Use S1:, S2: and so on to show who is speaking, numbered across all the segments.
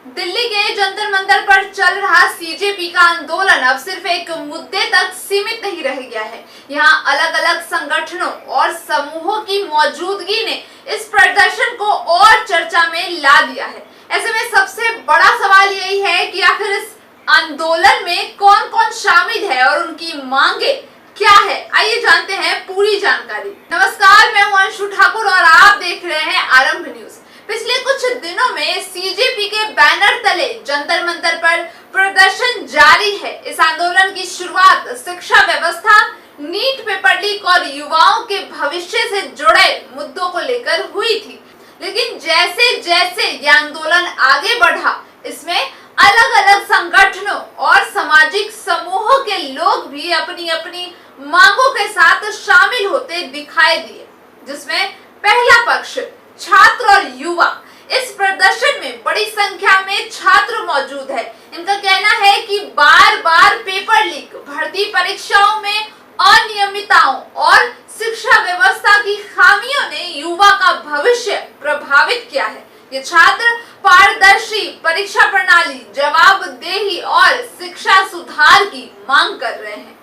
S1: दिल्ली के जंतर मंतर पर चल रहा सीजेपी का आंदोलन अब सिर्फ एक मुद्दे तक सीमित नहीं रह गया है। यहाँ अलग अलग संगठनों और समूहों की मौजूदगी ने इस प्रदर्शन को और चर्चा में ला दिया है। ऐसे में सबसे बड़ा सवाल यही है कि आखिर इस आंदोलन में कौन कौन शामिल है और उनकी मांगे क्या है। आइए जानते हैं पूरी जानकारी। नमस्कार, मैं हूं अंशु ठाकुर और आप देख रहे हैं आरंभ न्यूज। पिछले कुछ दिनों में सीजेपी के बैनर तले जंतर मंतर पर प्रदर्शन जारी है। इस आंदोलन की शुरुआत शिक्षा व्यवस्था, नीट पेपर लीक और युवाओं के भविष्य से जुड़े मुद्दों को लेकर हुई थी, लेकिन जैसे जैसे ये आंदोलन आगे बढ़ा, इसमें अलग अलग संगठनों और सामाजिक समूहों के लोग भी अपनी अपनी मांगों के साथ शामिल होते दिखाई दिए, जिसमें पहला पक्ष छात्र और युवा। इस प्रदर्शन में बड़ी संख्या में छात्र मौजूद है। इनका कहना है कि बार बार पेपर लीक, भर्ती परीक्षाओं में अनियमितताओं और शिक्षा व्यवस्था की खामियों ने युवा का भविष्य प्रभावित किया है। ये छात्र पारदर्शी परीक्षा प्रणाली, जवाबदेही और शिक्षा सुधार की मांग कर रहे हैं।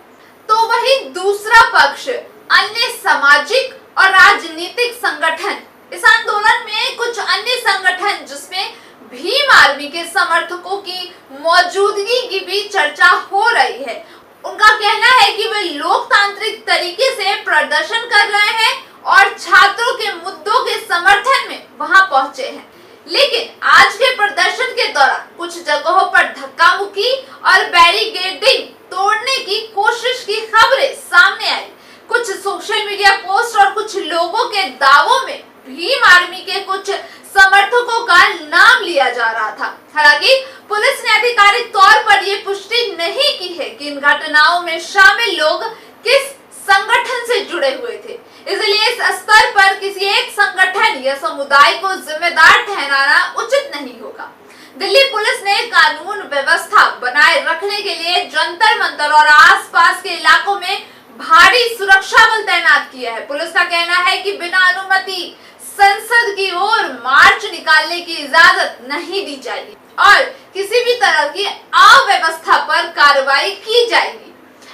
S1: तो वही दूसरा पक्ष अन्य सामाजिक और राजनीतिक संगठन। इस आंदोलन में कुछ अन्य संगठन, जिसमें भीम आर्मी के समर्थकों की मौजूदगी की भी चर्चा हो रही है। उनका कहना है कि वे लोकतांत्रिक तरीके से प्रदर्शन कर रहे हैं और छात्रों के मुद्दों के समर्थन में वहां पहुंचे हैं। लेकिन आज के प्रदर्शन के दौरान कुछ जगहों पर धक्का मुक्की और बैरिकेडिंग तोड़ने की कोशिश की खबरें सामने आई। कुछ सोशल मीडिया पोस्ट और कुछ लोगों के दावों में भीम आर्मी के कुछ समर्थकों का नाम लिया जा रहा था। हालांकि पुलिस ने आधिकारिक तौर पर यह पुष्टि नहीं की है कि इन घटनाओं में शामिल लोग किस संगठन से जुड़े हुए थे। इसलिए इस स्तर पर किसी एक संगठन या समुदाय को जिम्मेदार ठहराना उचित नहीं होगा। दिल्ली पुलिस ने कानून व्यवस्था बनाए रखने के लिए जंतर मंतर और आसपास के इलाकों में भारी सुरक्षा बल तैनात किया है। पुलिस का कहना है कि बिना अनुमति संसद की ओर मार्च निकालने की इजाजत नहीं दी जाएगी और किसी भी तरह की अव्यवस्था पर कार्रवाई की जाएगी।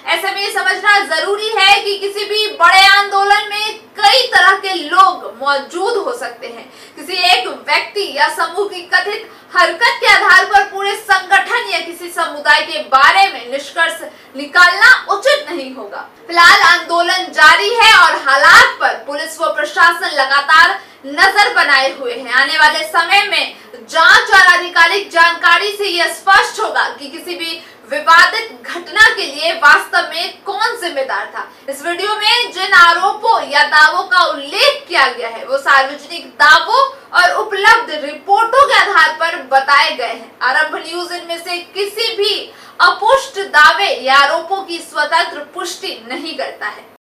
S1: ऐसे में समझना जरूरी है कि किसी भी बड़े आंदोलन में कई तरह के लोग मौजूद हो सकते हैं। किसी एक व्यक्ति या समूह की कथित हरकत के आधार पर पूरे संगठन या किसी समुदाय के बारे में निष्कर्ष निकालना उचित नहीं होगा। फिलहाल आंदोलन जारी है और हालात पर पुलिस व प्रशासन लगातार नजर बनाए हुए हैं। आने वाले समय में जांच और आधिकारिक जानकारी से यह स्पष्ट होगा कि किसी भी विवादित घटना के लिए वास्तव में कौन जिम्मेदार था। इस वीडियो में जिन आरोपों या दावों का उल्लेख किया गया है, वो सार्वजनिक दावों और उपलब्ध रिपोर्टों के आधार पर बताए गए हैं। आरंभ न्यूज इनमें से किसी भी अपुष्ट दावे या आरोपों की स्वतंत्र पुष्टि नहीं करता है।